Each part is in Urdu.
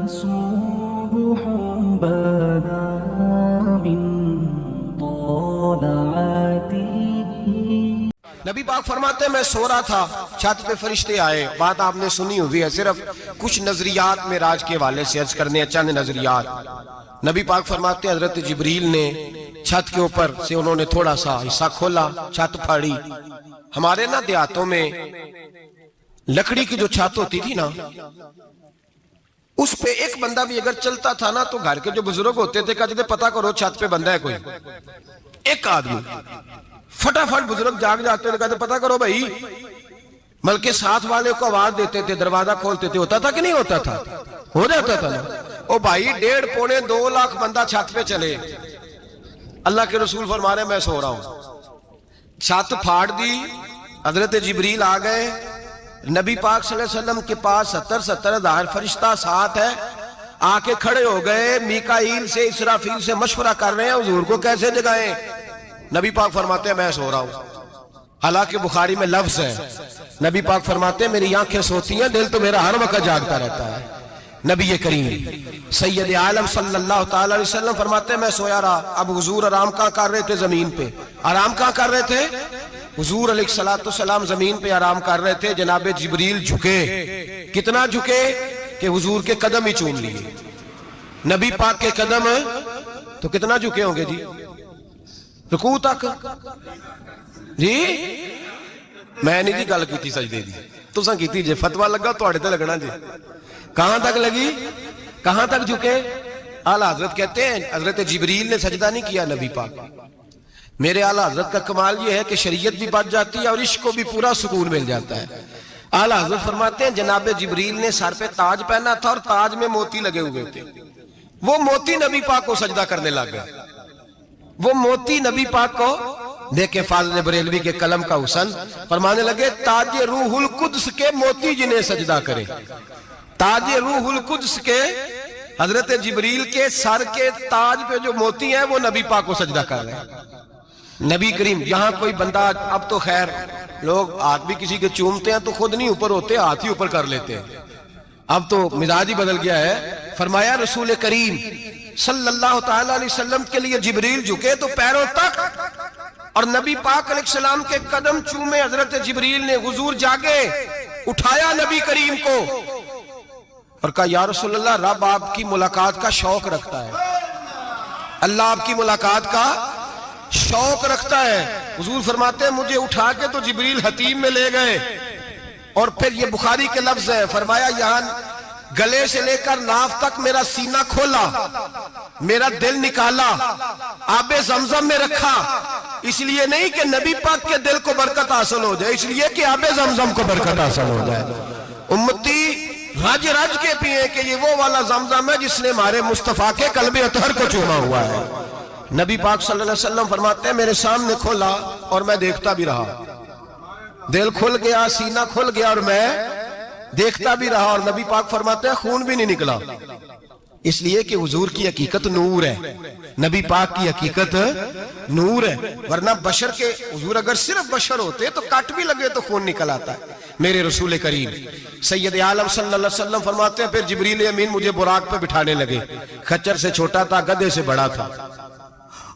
صبح بدا من طلعته. نبی پاک فرماتے ہیں میں سو رہا تھا، چھت پہ فرشتے آئے. بات آپ نے سنی ہوئی ہے، صرف کچھ نظریات معراج کے حوالے سے عرض کرنے ہیں، چند نظریات. نبی پاک فرماتے ہیں حضرت جبریل نے چھت کے اوپر سے انہوں نے تھوڑا سا حصہ کھولا، چھت پھاڑی. ہمارے نا دیہاتوں میں لکڑی کی جو چھت ہوتی تھی نا، اس پہ ایک بندہ بھی اگر چلتا تھا نا تو گھر کے جو بزرگ ہوتے تھے کہتے تھے پتہ کرو چھت پہ بندہ ہے کوئی. ایک آدمی فٹافٹ بزرگ جاگ جاتے تھے، کہتے پتہ کرو بھائی. بلکہ ساتھ والے کو آواز دیتے تھے، دروازہ کھولتے تھے. ہوتا تھا کہ نہیں ہوتا تھا؟ ہو جاتا تھا نا. او بھائی 1.5-2 لاکھ بندہ چھت پہ چلے. اللہ کے رسول فرما رہے ہیں میں سو رہا ہوں. چھت پھاڑ دی، حضرت جبریل آ گئے. نبی پاک صلی اللہ علیہ وسلم کے پاس 70 ہزار فرشتہ ساتھ ہے. آ کے کھڑے ہو گئے، میکائیل سے اسرافیل سے مشورہ کر رہے ہیں حضور کو کیسے جگائیں. نبی پاک فرماتے ہیں میں سو رہا ہوں. حالانکہ بخاری میں لفظ ہے، نبی پاک فرماتے ہیں میری آنکھیں سوتی ہیں، دل تو میرا ہر وقت جاگتا رہتا ہے. نبی کریم سید عالم صلی اللہ تعالی علیہ وسلم فرماتے ہیں میں سویا رہا. اب حضور آرام کہاں کر رہے تھے؟ زمین پہ. آرام کہاں کر رہے تھے؟ حضور علیہ السلام زمین پہ آرام کر رہے تھے. جناب جبریل جھکے. کتنا جھکے کہ حضور کے قدم ہی چوم لیے. نبی پاک کے قدم تو کتنا جھکے ہوں گے جی؟ رکوع تک. جی میں نہیں جی گل کی سجدے دی، تساں کیتی جی. فتویٰ لگا تواڈے تے لگنا جی. کہاں تک لگی؟ کہاں تک جھکے؟ اعلیٰ حضرت کہتے ہیں حضرت جبریل نے سجدہ نہیں کیا نبی پاک. میرے اعلیٰ حضرت کا کمال یہ ہے کہ شریعت بھی بچ جاتی ہے اور عشق کو بھی پورا سکون مل جاتا ہے. اعلیٰ حضرت فرماتے ہیں جناب جبریل نے سر پہ تاج پہنا تھا اور تاج میں موتی لگے ہوئے تھے. وہ موتی نبی پاک کو سجدہ کرنے لگ گئے. وہ موتی نبی پاک کو دیکھیں. فاضل بریلوی کے قلم کا حسن فرمانے لگے تاج روح القدس کے موتی جنہیں سجدہ کرے. تاج روح القدس کے حضرت جبریل کے سر کے تاج پہ جو موتی ہیں وہ نبی پاک کو سجدہ کر رہے ہیں. نبی کریم یہاں کوئی بندہ، اب تو خیر لوگ ہاتھ بھی کسی کے چومتے ہیں تو خود نہیں اوپر ہوتے، ہاتھ ہی اوپر کر لیتے ہیں. اب تو مزاج ہی بدل گیا ہے. فرمایا رسول کریم صلی اللہ تعالی علیہ وسلم کے لیے جبریل جھکے تو پیروں تک، اور نبی پاک علیہ السلام کے قدم چومے. حضرت جبریل نے حضور جاگے، اٹھایا نبی کریم کو اور کہا یا رسول اللہ رب آپ کی ملاقات کا شوق رکھتا ہے. اللہ آپ کی ملاقات کا شوق رکھتا ہے. حضور فرماتے ہیں مجھے اٹھا کے تو جبریل حتیم میں لے گئے. اور پھر یہ بخاری کے لفظ ہے، فرمایا یہاں گلے سے لے کر ناف تک میرا سینہ کھولا، میرا دل نکالا، آب زمزم میں رکھا. اس لیے نہیں کہ نبی پاک کے دل کو برکت حاصل ہو جائے، اس لیے کہ آب زمزم کو برکت حاصل ہو جائے. امتی رج رج کے پیئے کہ یہ وہ والا زمزم ہے جس نے ہمارے مصطفیٰ کے قلب اطہر کو چوما ہوا ہے. نبی پاک صلی اللہ علیہ وسلم فرماتے ہیں میرے سامنے کھولا اور میں دیکھتا بھی رہا. دل کھل گیا، سینہ کھل گیا اور میں دیکھتا بھی رہا. اور نبی پاک فرماتے ہیں خون بھی نہیں نکلا، اس لیے کہ حضور کی حقیقت نور ہے. نبی پاک کی حقیقت نور ہے. ورنہ بشر کے حضور اگر صرف بشر ہوتے تو کٹ بھی لگے تو خون نکل آتا ہے. میرے رسول کریم سید عالم صلی اللہ علیہ وسلم فرماتے ہیں پھر جبریل امین مجھے براق پہ بٹھانے لگے. خچر سے چھوٹا تھا، گدھے سے بڑا تھا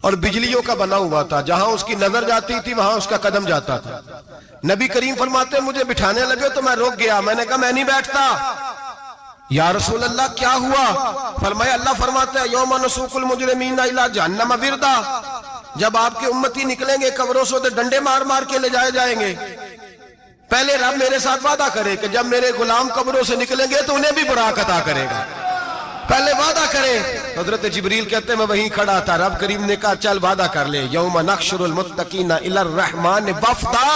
اور بجلیوں کا بنا ہوا تھا. جہاں اس کی نظر جاتی تھی وہاں اس کا قدم جاتا تھا. نبی کریم فرماتے ہیں مجھے بٹھانے لگے تو میں رک گیا. میں نے کہا میں نہیں بیٹھتا. یا رسول اللہ کیا ہوا؟ فرمایا اللہ فرماتے ہیں یوم نسوق المجرمین الی جہنم وردا. جب آپ کے امتی نکلیں گے قبروں سے تو ڈنڈے مار مار کے لے جائے جائیں گے. پہلے رب میرے ساتھ وعدہ کرے کہ جب میرے غلام قبروں سے نکلیں گے تو انہیں بھی براق عطا کرے گا. پہلے وعدہ کرے. حضرت جبریل کہتے ہیں میں وہیں کھڑا تھا. رب کریم نے کہا چل وعدہ کر لے. یوم نحشر المتقین الی الرحمن وفدا.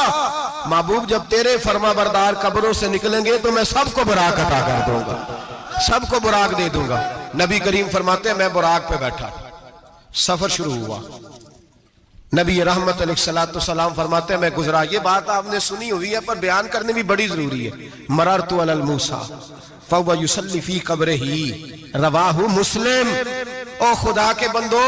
محبوب جب تیرے فرما بردار قبروں سے نکلیں گے تو میں سب کو براق عطا کر دوں گا، سب کو براق دے دوں گا. نبی کریم فرماتے ہیں میں براق پہ بیٹھا. سفر شروع ہوا. نبی رحمت علیہ السلام فرماتے ہیں میں گزرا. یہ بات آپ نے سنی ہوئی ہے پر بیان کرنے بھی بڑی ضروری ہے. مررت علی الموسیٰ فَهُوَ يُصَلِّ فِي قَبْرِهِ رواہ مسلم. او خدا کے بندو،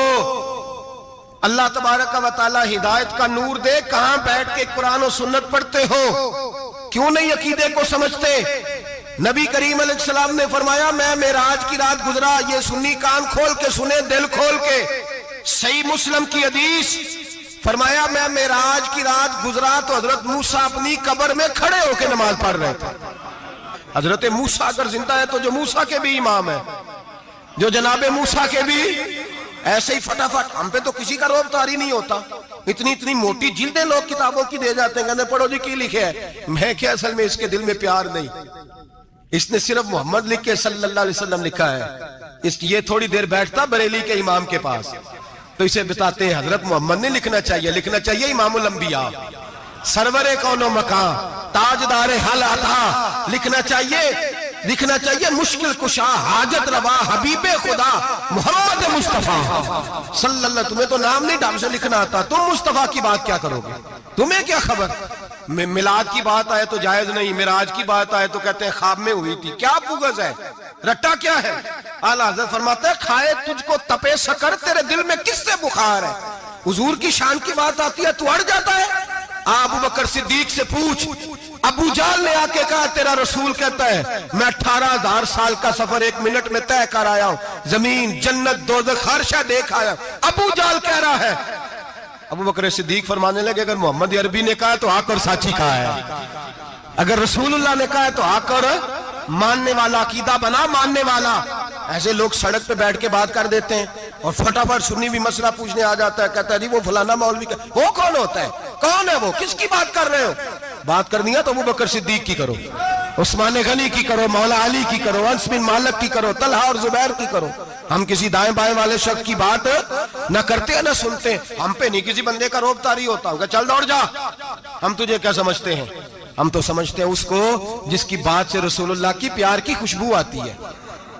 اللہ تبارک و تعالی ہدایت کا نور دے. کہاں بیٹھ کے قرآن و سنت پڑھتے ہو؟ کیوں نہیں عقیدے کو سمجھتے؟ نبی کریم علیہ السلام نے فرمایا میں معراج کی رات گزرا، یہ سنی کان کھول کے سنے، دل کھول کے، صحیح مسلم کی حدیث، فرمایا میں معراج کی رات گزرا تو حضرت موسیٰ اپنی قبر میں کھڑے ہو کے نماز پڑھ رہے تھے۔ حضرت موسیٰ اگر زندہ ہے تو جو موسیٰ کے بھی امام ہے، جو جناب موسیٰ کے بھی ایسے ہی فٹافٹ، ہم پہ تو کسی کا روب طاری نہیں ہوتا، اتنی موٹی جلدیں لوگ کتابوں کی دے جاتے ہیں، کہتے ہیں پڑھو جی کی لکھے ہے، میں کیا اصل میں اس کے دل میں پیار نہیں، اس نے صرف محمد لکھ کے صلی اللہ علیہ وسلم لکھا ہے، یہ تھوڑی دیر بیٹھتا بریلی کے امام کے پاس تو اسے بتاتے ہیں حضرت محمد نے لکھنا چاہیے امام الانبیاء، سرور کون و مکان، تاجدار حل عطا، لکھنا چاہیے مشکل کشا، حاجت روا، حبیب خدا محمد مصطفیٰ صلی اللہ۔ تمہیں تو نام نہیں ڈھنگ سے لکھنا آتا، تم مصطفیٰ کی بات کیا کرو گے؟ تمہیں کیا خبر؟ میلاد کی بات آئے تو جائز نہیں، معراج کی بات آئے تو کہتے ہیں خواب میں ہوئی تھی، کیا بغض ہے، رٹا کیا ہے؟ اعلیٰ حضرت فرماتا ہے کھائے تجھ کو تپے سکر، تیرے دل میں کس سے بخار ہے؟ حضور کی شان کی بات آتی ہے تو اڑ جاتا ہے۔ ابو بکر صدیق سے پوچھ، ابو جہل نے آ کے کہا تیرا رسول کہتا ہے میں 18,000 سال کا سفر 1 منٹ میں طے کر آیا ہوں، زمین جنت دوزخ ہر شے دیکھ آیا، ابو جہل کہہ رہا ہے۔ ابو بکر صدیق فرمانے لگے اگر محمد عربی نے کہا تو آ کر ساتھی کہا ہے، اگر رسول اللہ نے کہا ہے تو آ کر ماننے والا، عقیدہ بنا ماننے والا۔ ایسے لوگ سڑک پہ بیٹھ کے بات کر دیتے ہیں اور فٹافٹ سنی بھی مسئلہ پوچھنے آ جاتا ہے، کہتا ہے جی وہ فلانا مولوی کا، وہ کون ہوتا ہے، کون ہے وہ، کس کی بات کر رہے ہو؟ بات کرنی ہے تو ابو بکر صدیق کی کرو، عثمان غنی کی کرو، مولا علی کی کرو، انس بن مالک کی کرو، طلحہ اور زبیر کی کرو۔ ہم کسی دائیں بائیں والے شخص کی بات نہ کرتے نہ سنتے، ہم پہ نہیں کسی بندے کا روب طاری ہوتا ہوگا، چل دوڑ جا، ہم تجھے کیا سمجھتے ہیں؟ ہم تو سمجھتے ہیں اس کو جس کی بات سے رسول اللہ کی پیار کی خوشبو آتی ہے،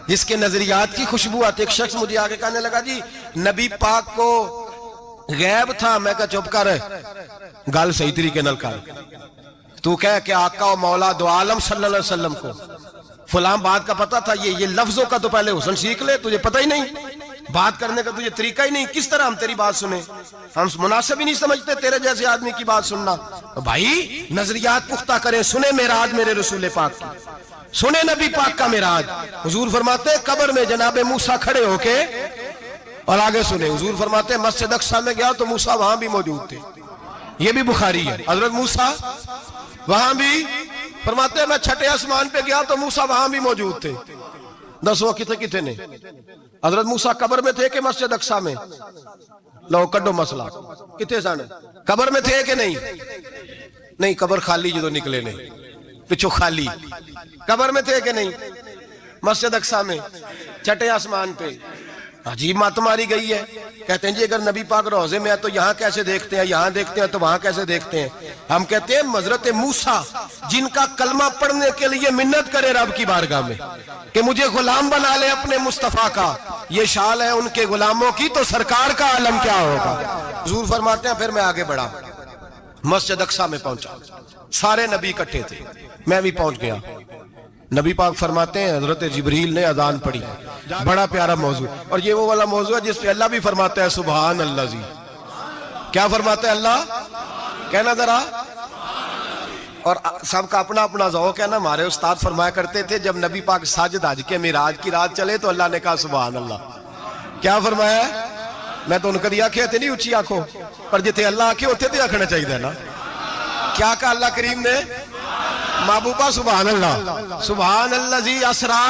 جس کے نظریات کی خوشبو آتی ہے۔ ایک شخص مجھے آگے کہنے لگا جی نبی پاک کو غیب تھا، میں کہا چپ کر، گال صحیح طریقے نل کر، تو کہہ کہ آقا و مولا دو عالم صلی اللہ علیہ وسلم کو فلاں بات کا پتا تھا، یہ لفظوں کا تو پہلے حسن سیکھ لے، تجھے پتہ ہی نہیں، بات کرنے کا تجھے طریقہ ہی نہیں، کس طرح ہم تیری بات سنیں؟ ہم مناسب ہی نہیں سمجھتے تیرے جیسے آدمی کی بات سننا۔ بھائی نظریات پختہ کریں، سنیں معراج میرے رسول پاک کی، سنیں نبی پاک کا معراج۔ حضور فرماتے ہیں قبر میں جناب موسیٰ کھڑے ہو کے، اور آگے سنیں حضور فرماتے ہیں مسجد اقصیٰ میں گیا تو موسیٰ وہاں بھی موجود تھے، یہ بھی بخاری ہے، حضرت موسیٰ وہاں بھی، فرماتے ہیں میں 6 آسمان پہ گیا تو موسیٰ وہاں بھی موجود تھے۔ 10 کتنے نے؟ حضرت موسیٰ قبر میں تھے کہ مسجد اقصیٰ میں؟ لو کڈو مسئلہ، کتنے سن قبر میں تھے کہ نہیں؟ نہیں، قبر خالی جدو نکلے نہیں، پچھو خالی، قبر میں تھے کہ نہیں؟ مسجد اقصیٰ میں 6 آسمان پہ۔ عجیب مات ماری گئی ہے، کہتے ہیں جی اگر نبی پاک روزے میں ہے تو یہاں کیسے دیکھتے ہیں، یہاں دیکھتے ہیں تو وہاں کیسے دیکھتے ہیں؟ ہم کہتے ہیں حضرت موسیٰ جن کا کلمہ پڑھنے کے لیے منت کرے رب کی بارگاہ میں کہ مجھے غلام بنا لے اپنے مصطفیٰ کا، یہ شال ہے ان کے غلاموں کی، تو سرکار کا عالم کیا ہوگا؟ حضور فرماتے ہیں پھر میں آگے بڑھا، مسجد اقصیٰ میں پہنچا، سارے نبی اکٹھے تھے، میں بھی پہنچ گیا۔ نبی پاک فرماتے ہیں حضرت جبریل نے اذان پڑھی، بڑا پیارا موضوع، اور یہ وہ والا موضوع ہے جس پہ اللہ بھی فرماتا ہے سبحان اللہ جی۔ کیا فرماتا ہے اللہ؟ کہنا ذرا، اور سب کا اپنا اپنا ذوق ہے نا۔ ہمارے استاد فرمایا کرتے تھے جب نبی پاک ساجد حج کے معراج کی رات چلے تو اللہ نے کہا سبحان اللہ۔ کیا فرمایا ہے؟ میں تو ان کو دیا کہ نہیں اچھی آنکھوں پر جتے اللہ آنکھیں ہوتے تھے آنکھنا چاہیے نا۔ کیا کہا اللہ کریم نے؟ محبوبہ سبحان اللہ، سبحان اللذی اسرا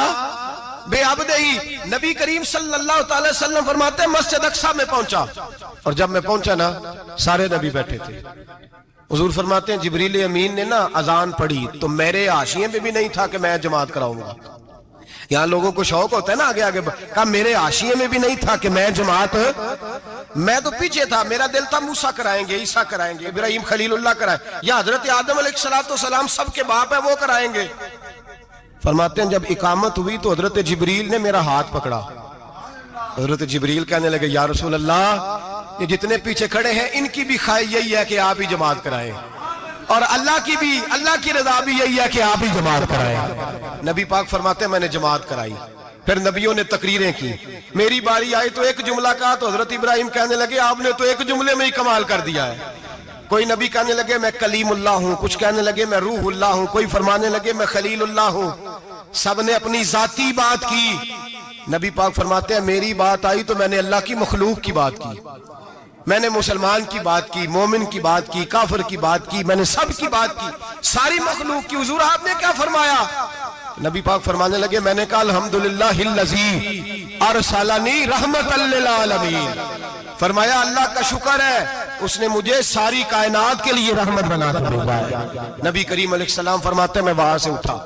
بے عبدہی۔ نبی کریم صلی اللہ تعالی وسلم فرماتے ہیں مسجد اقصیٰ میں پہنچا، اور جب میں پہنچا نا سارے نبی بیٹھے تھے۔ حضور فرماتے ہیں جبریل امین نے نا اذان پڑھی تو میرے حاشیے میں بھی نہیں تھا کہ میں جماعت کراؤں گا۔ یہاں لوگوں کو شوق ہوتا ہے نا آگے آگے، کہا میرے حاشیے میں بھی نہیں تھا کہ میں جماعت، میں تو پیچھے تھا، میرا دل تھا موسیٰ کرائیں گے، عیسیٰ کرائیں گے، ابراہیم خلیل اللہ کرائیں، یا حضرت آدم علیہ السلام سب کے باپ ہے وہ کرائیں گے۔ فرماتے ہیں جب اقامت ہوئی تو حضرت جبریل نے میرا ہاتھ پکڑا، حضرت جبریل کہنے لگے یا رسول اللہ یہ جتنے پیچھے کھڑے ہیں ان کی بھی خواہش یہی ہے کہ آپ ہی جماعت کرائیں، اور اللہ کی رضا بھی یہی ہے کہ آپ ہی جماعت کرائیں۔ نبی پاک فرماتے ہیں میں نے جماعت کرائی، پھر نبیوں نے تقریریں کی، میری باری آئی تو ایک جملہ کہا تو حضرت ابراہیم کہنے لگے آپ نے تو ایک جملے میں ہی کمال کر دیا ہے، کوئی نبی کہنے لگے میں کلیم اللہ ہوں، کچھ کہنے لگے میں روح اللہ ہوں، کوئی فرمانے لگے میں خلیل اللہ ہوں، سب نے اپنی ذاتی بات کی۔ نبی پاک فرماتے ہیں میری بات آئی تو میں نے اللہ کی مخلوق کی بات کی، میں نے مسلمان کی بات کی، مومن کی بات کی، کافر کی بات کی، میں نے سب کی بات کی، ساری مخلوق کی۔ حضور آپ نے کیا فرمایا؟ نبی پاک فرمانے لگے میں نے کہا الحمدللہ الذی ارسلنی رحمت للعالمین، فرمایا اللہ کا شکر ہے اس نے مجھے ساری کائنات کے لیے رحمت بنا کر بھیجا ہے۔ نبی کریم علیہ السلام فرماتے ہیں میں وہاں سے اٹھا،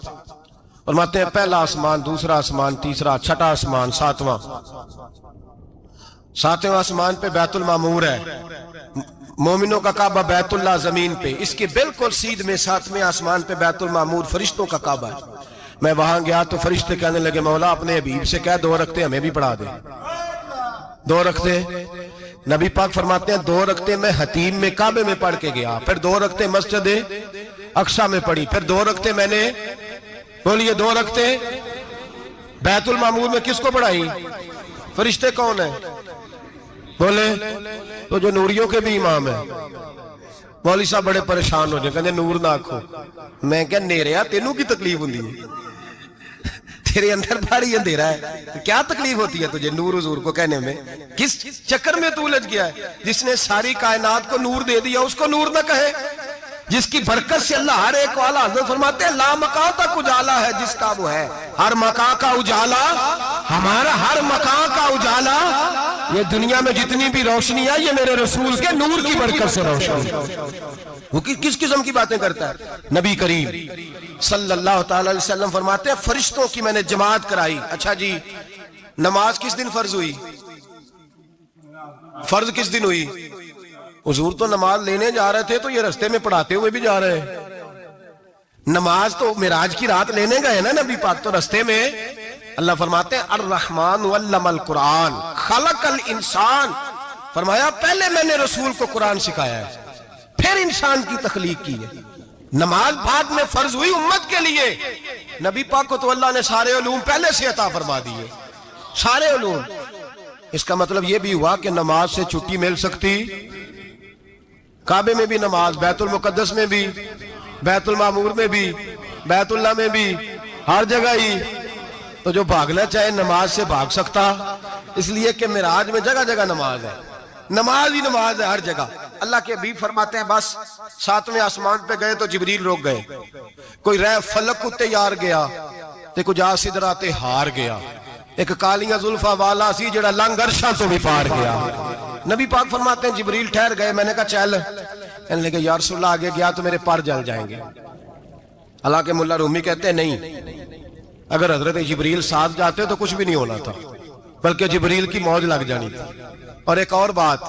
فرماتے ہیں پہلا آسمان، دوسرا آسمان، تیسرا، چھٹا آسمان، ساتواں آسمان پہ بیت المعمور ہے، مومنوں کا کعبہ بیت اللہ زمین پہ، اس کے بالکل سیدھ میں ساتویں آسمان پہ بیت المعمور فرشتوں کا کعبہ ہے۔ میں وہاں گیا تو فرشتے کہنے لگے مولا اپنے حبیب سے کہہ 2 رکعتیں ہمیں بھی پڑھا دے۔ 2 رکعتیں، نبی پاک فرماتے ہیں 2 رکعتیں میں حتیم میں کعبے میں پڑھ کے گیا، پھر 2 رکعتیں مسجد اقصی میں پڑھی، پھر 2 رکعتیں میں نے، بولیے 2 رکعتیں بیت المعمور میں کس کو پڑھائی؟ فرشتے کون ہیں؟ بولے تو جو نوریوں کے بھی امام ہیں۔ مولوی صاحب بڑے پریشان ہو جائیں، کہتے نور نہ آکھو۔ میں کہ نیریا تینوں کی تکلیف ہوندی ہے، تیرے اندر بڑی اندھیرا ہے، کیا تکلیف ہوتی ہے تجھے نور حضور کو کہنے میں؟ کس چکر میں تو الجھ گیا ہے؟ جس نے ساری کائنات کو نور دے دیا اس کو نور نہ کہے؟ جس کی برکت سے اللہ ہر ایک والا، حضرت فرماتے ہیں لا مکان تک اجالا ہے جس کا وہ ہے، ہر مکان کا اجالا ہمارا، ہر مکان کا اجالا، یہ دنیا میں جتنی بھی روشنی ہے یہ میرے رسول کے نور کی برکت سے روشنی۔ وہ کس قسم کی باتیں کرتا ہے؟ نبی کریم صلی اللہ تعالی علیہ وسلم فرماتے ہیں فرشتوں کی میں نے جماعت کرائی۔ اچھا جی نماز کس دن فرض ہوئی؟ فرض کس دن ہوئی؟ حضور تو نماز لینے جا رہے تھے تو یہ رستے میں پڑھاتے ہوئے بھی جا رہے ہیں۔ نماز تو معراج کی رات لینے گئے نا نبی پاک، تو رستے میں اللہ فرماتے ہیں الرحمن علم القرآن خلق الانسان، فرمایا پہلے میں نے رسول کو قرآن سکھایا ہے پھر انسان کی تخلیق کی ہے۔ نماز بعد میں فرض ہوئی امت کے لیے، نبی پاک کو تو اللہ نے سارے علوم پہلے سے عطا فرما دیے، سارے علوم۔ اس کا مطلب یہ بھی ہوا کہ نماز سے چھٹی مل سکتی، کعبے میں بھی نماز، بیت المقدس میں بھی، بیت المعمور میں بھی، بیت اللہ میں بھی، ہر جگہ ہی۔ تو جو بھاگنا چاہے نماز سے بھاگ سکتا، اس لیے کہ معراج میں جگہ جگہ نماز ہے، نماز ہی نماز ہے ہر جگہ۔ اللہ کے حبیب فرماتے ہیں بس 7ویں آسمان پہ گئے تو جبریل روک گئے، کوئی رہ فلک اتے یار گیا تے کچھ آ سدرا تے ہار گیا، ایک کالیاں زلفاں والا سی جڑا لنگ عرشاں تو بھی پار گیا۔ نبی پاک فرماتے ہیں جبریل ٹھہر گئے، میں نے کہا چل، کہنے لگے یا رسول اللہ آگے گیا تو میرے پر جل جائیں گے۔ حالانکہ ملا رومی کہتے ہیں نہیں، اگر حضرت جبریل ساتھ جاتے تو کچھ بھی نہیں ہونا تھا، بلکہ جبریل کی موج لگ جانی تھی۔ اور ایک اور بات،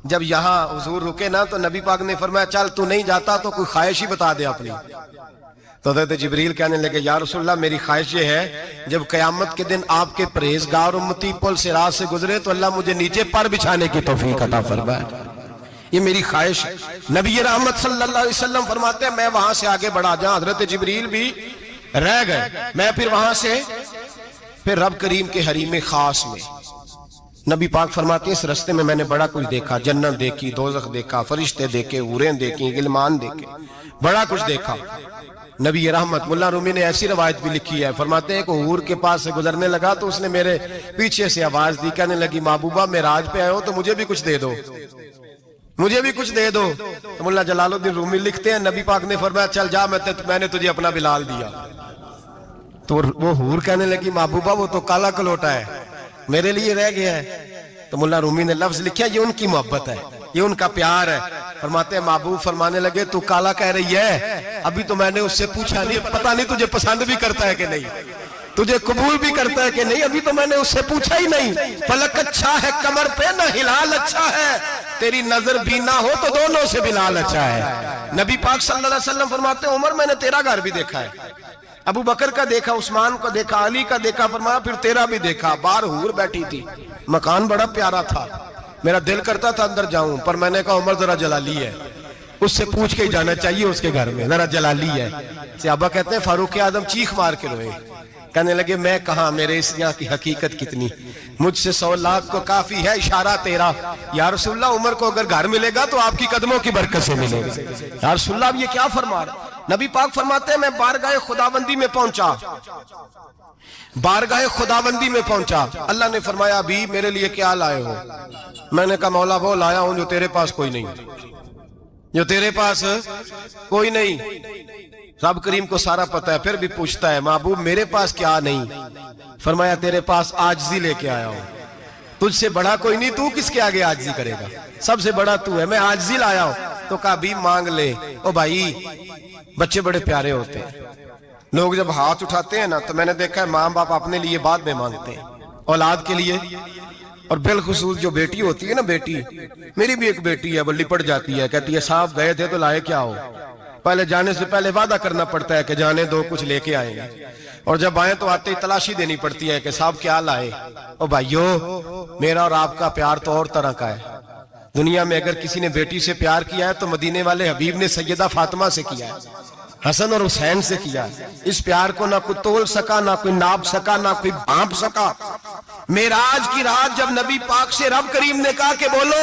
جب یہاں حضور رکے نا تو نبی پاک نے فرمایا چل تو نہیں جاتا تو کوئی خواہش ہی بتا دے اپنی۔ تو حضرت جبریل کہنے لگے یا رسول اللہ میری خواہش یہ ہے جب قیامت کے دن آپ کے پرہیزگار امتی پل صراط سے گزرے تو اللہ مجھے نیچے پر بچھانے کی توفیق عطا فرمائے، یہ میری خواہش ہے۔ نبی رحمت صلی اللہ علیہ وسلم فرماتے ہیں میں وہاں سے آگے بڑھا جاؤں، حضرت جبریل بھی رہ گئے، میں پھر وہاں سے پھر رب کریم کے حریم خاص میں۔ نبی پاک فرماتے ہیں اس رستے میں نے بڑا کچھ دیکھا، جنت دیکھی، دوزخ دیکھا، فرشتے دیکھے، حوریں دیکھی، غلمان دیکھے، بڑا کچھ دیکھا۔ نبی رحمت ملا رومی نے ایسی روایت بھی لکھی ہے، فرماتے ہیں کہ حور کے پاس سے گزرنے لگا تو اس نے میرے پیچھے سے آواز دی، کہنے لگی محبوبہ معراج پہ آئے ہو تو مجھے بھی کچھ دے دو، مجھے بھی کچھ دے دو۔ تو ملا جلال الدین رومی لکھتے ہیں نبی پاک نے فرمایا چل جا میں نے تجھے اپنا بلال دیا۔ تو وہ حور کہنے لگی محبوبہ وہ تو کالا کلوٹا ہے، میرے لیے رہ گیا ہے۔ تو ملا رومی نے لفظ لکھا یہ ان کی محبت ہے، یہ ان کا پیار ہے۔ فرماتے ہیں محبوب فرمانے لگے تو کالا کہہ رہی ہے، ابھی تو میں نے اس سے پوچھا نہیں، پتہ نہیں تجھے پسند بھی کرتا ہے کہ نہیں، تجھے قبول بھی کرتا ہے کہ نہیں، ابھی تو میں نے اس سے پوچھا ہی نہیں۔ فلک اچھا ہے کمر پہ نہ ہلال اچھا ہے، تیری نظر بینا ہو تو دونوں سے بلال اچھا ہے۔ نبی پاک صلی اللہ علیہ وسلم فرماتے ہیں عمر میں نے تیرا گھر بھی دیکھا ہے، ابو بکر کا دیکھا، عثمان کا دیکھا، علی کا دیکھا، فرمایا پھر تیرا بھی دیکھا۔ باہر حور بیٹھی تھی، مکان بڑا پیارا تھا، میرا دل کرتا تھا اندر جاؤں، پر میں نے کہا عمر ذرا جلالی ہے، اس سے پوچھ کے ہی جانا چاہیے اس کے گھر میں، ذرا جلالی ہے۔ صحابہ کہتے ہیں فاروق اعظم چیخ مار کے روئے، کہنے لگے میں کہاں، میرے اس یہاں کی حقیقت کتنی، مجھ سے 100 لاکھ کو کافی ہے اشارہ تیرا۔ یا رسول اللہ عمر کو اگر گھر ملے گا تو آپ کی قدموں کی برکت سے ملے گا۔ یا رسول اللہ اب یہ کیا فرما رہا؟ نبی پاک فرماتے ہیں میں بارگاہ خداوندی میں پہنچا، بارگاہ خداوندی میں پہنچا، اللہ نے فرمایا ابھی میرے لیے کیا لائے ہو؟ میں نے کہا مولا وہ لایا ہوں جو تیرے پاس کوئی نہیں، جو تیرے پاس کوئی نہیں۔ رب کریم کو سارا پتہ ہے، پھر بھی پوچھتا ہے محبوب میرے پاس کیا نہیں؟ فرمایا تیرے پاس عاجزی لے کے آیا ہوں، تجھ سے بڑا کوئی نہیں، تو کس کے آگے عاجزی کرے گا، سب سے بڑا تو ہے، میں عاجزی لایا ہوں۔ تو کہا بھی مانگ لے۔ او بھائی بچے بڑے پیارے ہوتے ہیں، لوگ جب ہاتھ اٹھاتے ہیں نا تو میں نے دیکھا ہے ماں باپ اپنے لیے بعد میں مانگتے ہیں، اولاد کے لیے، اور بالخصوص جو بیٹی ہوتی ہے نا، بیٹی میری بھی ایک بیٹی ہے، وہ لپٹ جاتی ہے، کہتی ہے صاحب گئے تھے تو لائے کیا ہو؟ پہلے جانے سے پہلے وعدہ کرنا پڑتا ہے کہ جانے دو کچھ لے کے آئیں گے، اور جب آئیں تو آتے ہی تلاشی دینی پڑتی ہے کہ صاحب کیا لائے۔ او بھائیو میرا اور آپ کا پیار تو اور طرح کا ہے، دنیا میں اگر کسی نے بیٹی سے پیار کیا ہے تو مدینے والے حبیب نے سیدہ فاطمہ سے کیا ہے، حسن اور حسین سے کیا ہے۔ اس پیار کو نہ کوئی تول سکا، نہ کوئی ناپ سکا، نہ کوئی بھانپ سکا۔ معراج کی رات جب نبی پاک سے رب کریم نے کہا کہ بولو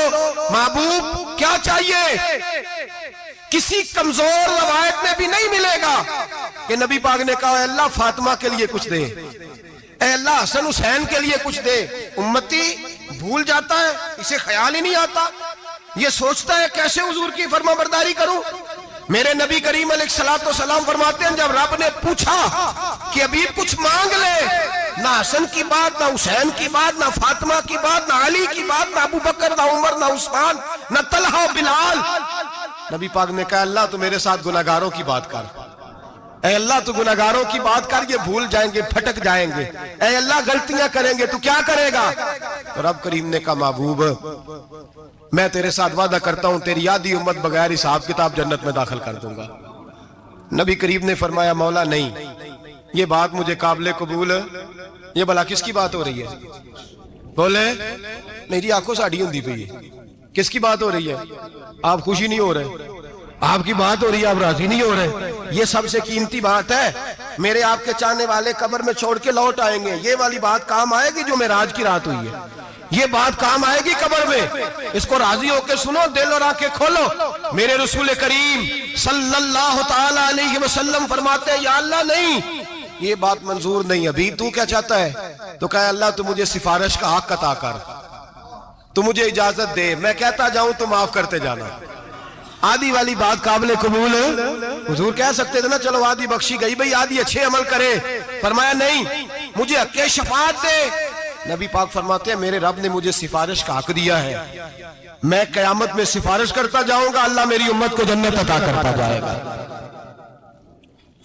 محبوب کیا چاہیے، کسی کمزور روایت میں بھی نہیں ملے گا کہ نبی پاک نے کہا اے اللہ فاطمہ کے لیے کچھ دے، اے اللہ حسن حسین کے لیے کچھ دے۔ امتی بھول جاتا ہے، اسے خیال ہی نہیں آتا، یہ سوچتا ہے کیسے حضور کی فرما برداری کروں۔ میرے نبی کریم علیہ السلام فرماتے ہیں جب رب نے پوچھا کہ ابھی کچھ مانگ لے، نہ حسن کی بات، نہ حسین کی بات، نہ فاطمہ کی بات، نہ علی کی بات، نہ ابو بکر، نہ عمر، نہ عثمان، نہ طلحہ بلال، نبی پاک نے کہا اللہ تو میرے ساتھ گناہگاروں کی بات کر، اے اللہ تو گناہگاروں کی بات کر، یہ بھول جائیں گے، پھٹک جائیں گے، اے اللہ غلطیاں کریں گے تو کیا کرے گا؟ تو رب کریم نے کہا محبوب میں تیرے ساتھ وعدہ کرتا ہوں تیری آدھی امت بغیر حساب کتاب جنت میں داخل کر دوں گا۔ نبی کریم نے فرمایا مولا نہیں، یہ بات مجھے قابل قبول ہے، یہ بھلا کس کی بات ہو رہی ہے؟ بولے میری آنکھوں سے اڑی ہوندی پئی ہے، کس کی بات ہو رہی ہے؟ آپ خوشی نہیں ہو رہے، آپ کی بات ہو رہی ہے، آپ راضی نہیں ہو رہے، یہ سب سے قیمتی بات ہے، میرے آپ کے چاہنے والے قبر میں چھوڑ کے لوٹ آئیں گے، یہ والی بات کام آئے گی جو معراج کی رات ہوئی ہے، یہ بات کام آئے گی قبر میں، اس کو راضی ہو کے سنو، دل اور آنکھیں کھولو۔ میرے رسول کریم صلی اللہ تعالی علیہ وسلم فرماتے ہیں یا اللہ نہیں، یہ بات منظور نہیں، ابھی تو کیا چاہتا ہے؟ تو کہا اللہ تو مجھے سفارش کا حق عطا کر، تو مجھے اجازت دے، میں کہتا جاؤں تو معاف کرتے جانا۔ آدھی والی بات قابل قبول ہے، حضور کہہ سکتے تھے نا چلو آدھی بخشی گئی بھئی آدھی اچھے عمل کرے، فرمایا نہیں مجھے حق شفاعت دے۔ نبی پاک فرماتے ہیں میرے رب نے مجھے سفارش کا حق دیا ہے، میں قیامت میں سفارش کرتا جاؤں گا، اللہ میری امت کو جنت عطا کرتا جائے گا۔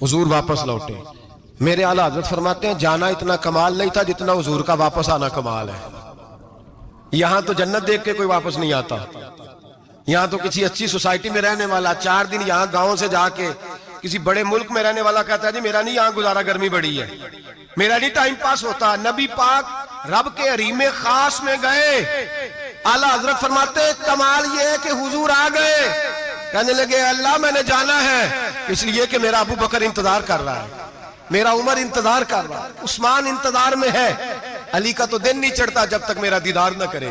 حضور واپس لوٹے، میرے اعلیٰ حضرت فرماتے ہیں جانا اتنا کمال نہیں تھا جتنا حضور کا واپس آنا کمال ہے۔ یہاں تو جنت دیکھ کے کوئی واپس نہیں آتا، یہاں تو کسی اچھی سوسائٹی میں رہنے والا 4 دن یہاں گاؤں سے جا کے کسی بڑے ملک میں رہنے والا کہتا ہے جی میرا نہیں یہاں گزارا، گرمی بڑی ہے، میرا نہیں ٹائم پاس ہوتا۔ نبی پاک رب کے حریم خاص میں گئے، اعلیٰ حضرت فرماتے ہیں کمال یہ ہے کہ حضور آ گئے، کہنے لگے اللہ میں نے جانا ہے، اس لیے کہ میرا ابو بکر انتظار کر رہا ہے، میرا عمر انتظار کر رہا ہے، عثمان انتظار میں ہے، علی کا تو دن نہیں چڑھتا جب تک میرا دیدار نہ کرے،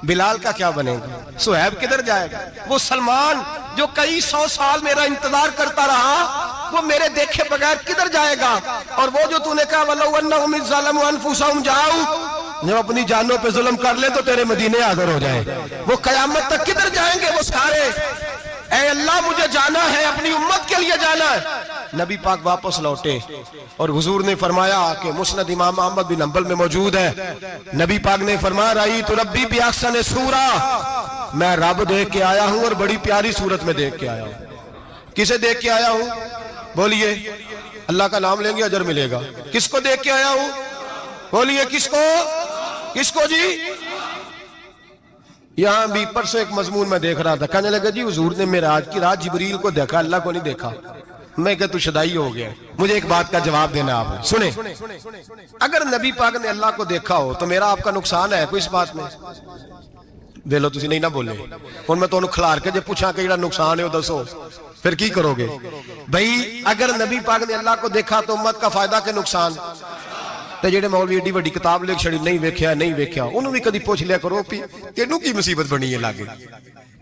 بلال کا کیا بنے گا، صہیب کدھر جائے گا، وہ سلمان جو کئی 100 سال میرا انتظار کرتا رہا وہ میرے دیکھے بغیر کدھر جائے گا، اور وہ جو تو نے کہا وَلَوْ أَنَّهُمْ إِذْ ظَلَمُوا أَنفُسَهُمْ جَاءُوا، جب اپنی جانوں پہ ظلم کر لے تو تیرے مدینے حاضر ہو جائے، وہ قیامت تک کدھر جائیں گے وہ سارے، اے اللہ مجھے جانا ہے، اپنی امت کے لیے جانا ہے۔ نبی پاک واپس لوٹے اور حضور نے فرمایا کہ مسند امام احمد بن حنبل میں موجود ہے، نبی پاک نے فرمایا رأیت ربی بأحسن صورہ، میں رب دیکھ کے آیا ہوں اور بڑی پیاری صورت میں دیکھ کے آیا ہوں۔ کسے دیکھ کے آیا ہوں؟ بولیے، اللہ کا نام لیں گے اجر ملے گا۔ کس کو دیکھ کے آیا ہوں؟ بولیے کس کو؟ کس کو جی؟ یہاں بھی پرسوں ایک مضمون میں دیکھ رہا تھا، کہنے لگا جی حضور نے معراج کی رات جبریل کو دیکھا، اللہ کو نہیں دیکھا۔ میں کہا تو شدائی ہو گیا، مجھے ایک بات کا جواب دینا آپ سنیں، اگر نبی پاک نے اللہ کو دیکھا ہو تو میرا آپ کا نقصان ہے کوئی اس بات میں؟ ویلو تسی نہیں نہ بولے، اور میں تو انہوں کھلار کے جب پوچھا کہ یہ نقصان ہے وہ دسو، پھر کی کرو گے؟ بھئی اگر نبی پاک نے اللہ کو دیکھا تو امت کا فائدہ کہ نقصان؟ ਤੇ ਜਿਹੜੇ ਮੌਲਵੀ ਏਡੀ ਵੱਡੀ ਕਿਤਾਬ ਲਿਖ ਛੜੀ ਨਹੀਂ ਵੇਖਿਆ ਉਹਨੂੰ ਵੀ ਕਦੀ ਪੁੱਛ ਲਿਆ ਕਰੋ ਵੀ ਤੈਨੂੰ ਕੀ ਮੁਸੀਬਤ ਬਣੀ ਹੈ ਲਾਗੇ,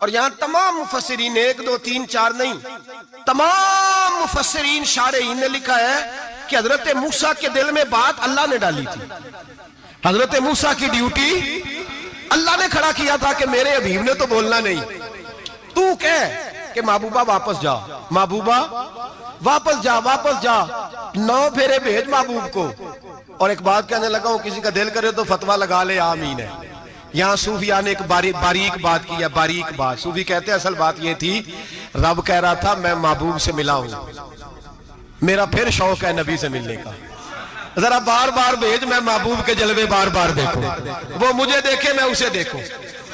اور یہاں تمام مفسرین، 1 2 3 4 نہیں، تمام مفسرین شارحین نے لکھا ہے کہ حضرت موسیٰ کے دل میں بات اللہ نے ڈالی تھی. حضرت موسیٰ کی ڈیوٹی اللہ نے کھڑا کیا تھا کہ میرے حبیب نے تو بولنا نہیں، تو کہہ کہ محبوبہ واپس جا، محبوبہ واپس جا، واپس جا، 9 پھیرے بھیج محبوب کو. اور ایک بات کہنے لگا ہوں، کسی کا دل کرے تو فتویٰ لگا لے، آمین ہے. یہاں صوفیاء نے ایک باریک بات کی ہے، باریک بات. صوفی کہتے ہیں اصل بات یہ تھی، رب کہہ رہا تھا میں محبوب سے ملا ہوں، میرا پھر شوق ہے نبی سے ملنے کا، ذرا بار بار بھیج، میں محبوب کے جلوے بار بار دیکھوں، وہ مجھے دیکھے میں اسے دیکھوں،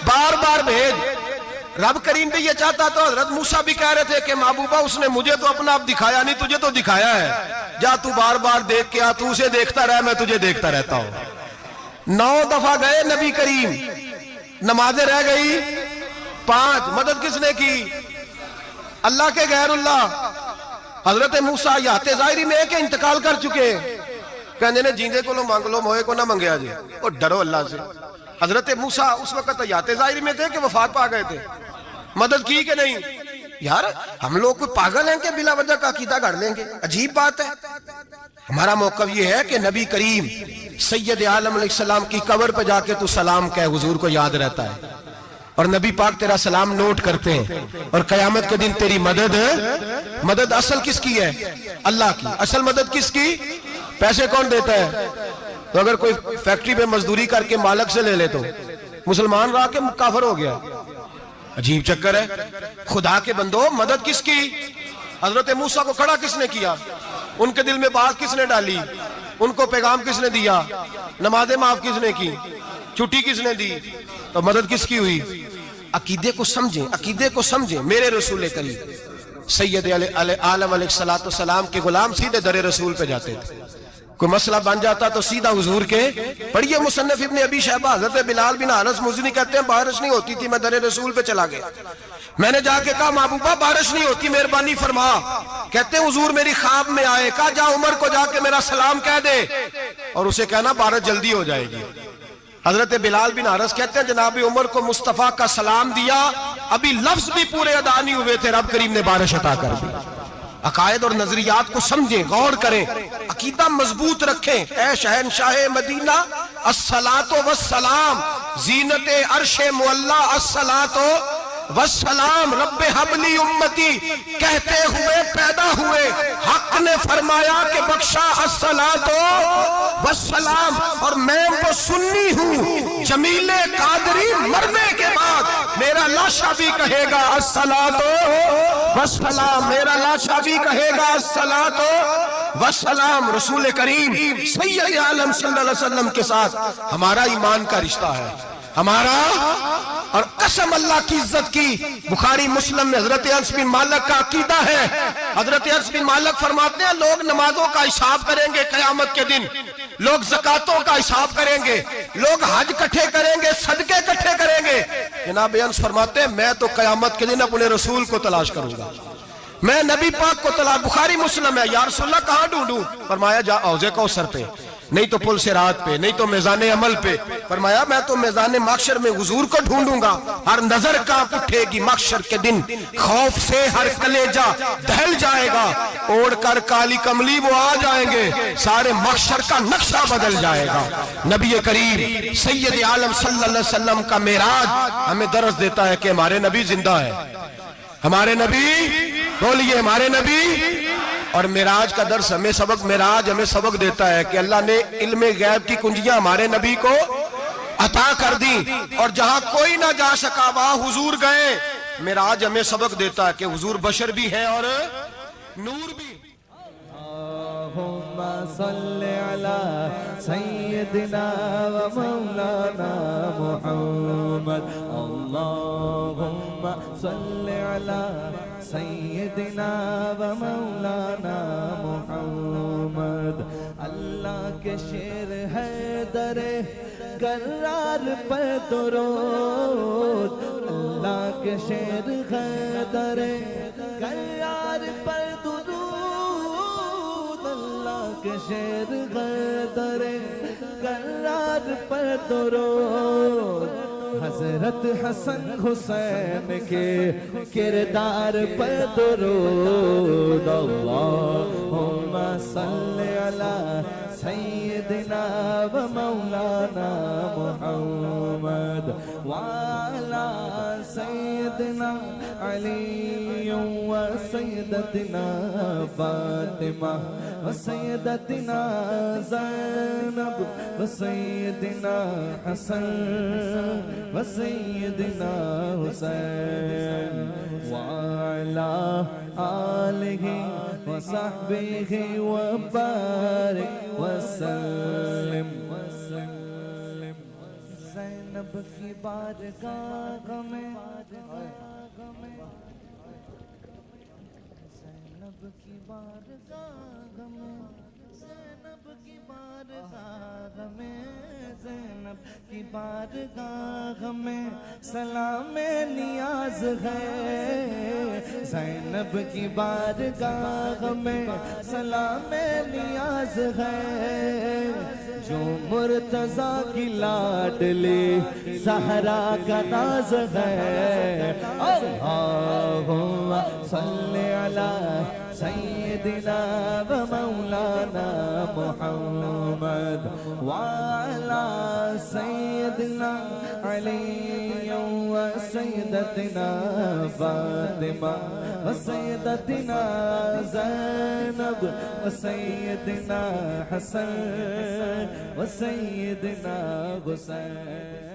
بار بار بھیج. رب کریم بھی یہ چاہتا تو حضرت موسیٰ بھی کہہ رہے تھے کہ محبوبہ اس نے مجھے تو اپنا آپ دکھایا نہیں، تجھے تو دکھایا ہے، جا تو بار بار دیکھ کے آ، تو اسے دیکھتا رہ، میں تجھے دیکھتا رہتا ہوں. 9 دفعہ گئے نبی کریم، نمازیں رہ گئی 5. مدد کس نے کی؟ اللہ کے غیر اللہ. حضرت موسیٰ یات ظاہری میں کہ انتقال کر چکے، کہنے نے جیندے کو لو مانگ لو، موئے کو نہ منگیا جی، اور ڈرو اللہ سے. حضرت موسیٰ اس وقت یات ظاہری میں تھے کہ وفات پا گئے تھے، مدد کی کہ نہیں؟ یار ہم لوگ کوئی پاگل ہیں کہ بلا وجہ کا عقیدہ گھڑ لیں گے؟ عجیب بات ہے. ہمارا موقف یہ ہے کہ نبی کریم سید عالم علیہ السلام کی قبر پہ جا کے تو سلام کہے، حضور کو یاد رہتا ہے، اور نبی پاک تیرا سلام نوٹ کرتے ہیں. اور قیامت کے دن تیری مدد اصل کس کی ہے؟ اللہ کی. اصل مدد کس کی؟ پیسے کون دیتا ہے؟ تو اگر کوئی فیکٹری پہ مزدوری کر کے مالک سے لے لے تو مسلمان رہا کے کافر ہو گیا. عجیب چکر ہے. خدا کے بندو، مدد کس کی؟ حضرت موسیٰ کو کھڑا کس نے کیا؟ ان کے دل میں بات کس نے ڈالی؟ ان کو پیغام کس نے دیا؟ نمازیں معاف کس نے کی؟ چھٹی کس نے دی؟ تو مدد کس کی ہوئی؟ عقیدے کو سمجھیں، عقیدے کو سمجھیں. میرے رسول کریم سید عالم علیہ السلام کے غلام سیدھے در رسول پہ جاتے تھے. کوئی مسئلہ بن جاتا تو سیدھا حضور کے. پڑھیے مصنف ابن ابی شیبہ، حضرت بلال بن حارث مزنی کہتے ہیں بارش نہیں ہوتی تھی، میں در رسول پہ چلا گیا، میں نے جا کے کہا محبوبہ بارش نہیں ہوتی، مہربانی فرما. کہتے ہیں حضور میری خواب میں آئے، کہا جا عمر کو جا کے میرا سلام کہہ دے اور اسے کہنا بارش جلدی ہو جائے گی. حضرت بلال بن حارث کہتے ہیں جناب عمر کو مصطفیٰ کا سلام دیا، ابھی لفظ بھی پورے ادا نہیں ہوئے تھے، رب کریم نے بارش عطا کر دی. عقائد اور نظریات کو سمجھیں، غور کریں، عقیدہ مضبوط رکھیں. اے شہنشاہ مدینہ الصلاۃ والسلام، زینت عرش معلی الصلاۃ والسلام، رب حبلی امتی کہتے ہوئے پیدا ہوئے، حق نے فرمایا کہ بخشا الصلاۃ والسلام. اور میں وہ سنی ہوں، جمیل قادری مرنے کے بعد میرا لاشا بھی کہے گا الصلاۃ والسلام، میرا لاشا بھی کہے گا الصلاۃ والسلام. رسول کریم سید عالم صلی اللہ علیہ وسلم کے ساتھ ہمارا ایمان کا رشتہ ہے، ہمارا. اور قسم اللہ کی عزت کی، بخاری مسلم میں حضرت انس بن مالک کا عقیدہ ہے. حضرت انس بن مالک فرماتے ہیں لوگ نمازوں کا حساب کریں گے قیامت کے دن، لوگ زکاتوں کا حساب کریں گے، لوگ حج کٹھے کریں گے، صدقے کٹھے کریں گے. جناب انس فرماتے ہیں میں تو قیامت کے دن اپنے رسول کو تلاش کروں گا، میں نبی پاک کو تلاش. بخاری مسلم ہے. یا رسول اللہ کہاں ڈھونڈوں؟ فرمایا جا حوض کوثر پہ، نہیں تو پل صراط پہ، نہیں تو میزان عمل پہ. فرمایا میں تو میزان محشر میں حضور کو ڈھونڈوں گا. ہر نظر کانپ اٹھے گی محشر کے دن، خوف سے ہر کلیجہ دہل جائے گا، اوڑھ کر کالی کملی وہ آ جائیں گے، سارے محشر کا نقشہ بدل جائے گا. نبی کریم سید عالم صلی اللہ علیہ وسلم کا معراج ہمیں درس دیتا ہے کہ ہمارے نبی زندہ ہے. ہمارے نبی بولیے، ہمارے نبی. اور معراج کا درس ہمیں معراج ہمیں سبق دیتا ہے کہ اللہ نے علم غیب کی کنجیاں ہمارے نبی کو عطا کر دی، اور جہاں کوئی نہ جا سکا وہاں حضور گئے. معراج ہمیں سبق دیتا ہے کہ حضور بشر بھی ہیں اور نور بھی. اللہم صلی علی سیدنا و مولانا محمد، اللہم صلی علی سیدنا و مولانا محمد. اللہ کے شیر ہے در کرار پر درود، اللہ کے شیر ہے در کرار پر درود، اللہ کے شیر ہے در کرار پر درود. حضرت حسن حسین کے کردار پر درود اللہم صلی علی سیدنا و مولانا محمد وعلی سیدنا علی و سیدتنا فاطمہ و سیدتنا زینب و سیدنا حسن و سیدنا حسین وعلی آلہ و صحبہ و بارک وسلم زینب کی بارگاہ میں زینب کی بارگاہ میں زینب کی بارگاہ میں زینب کی بارگاہ میں سلام نیاز ہے زینب کی بارگاہ میں سلام نیاز ہے جو مرتضیٰ کی لاڈلی زہرا کا ناز ہے اللہم صلی علی سیدنا و مولانا محمد وعلی سیدنا علی و سیدتنا فاطمہ و سیدتنا زینب و سیدنا حسن و سیدنا حسین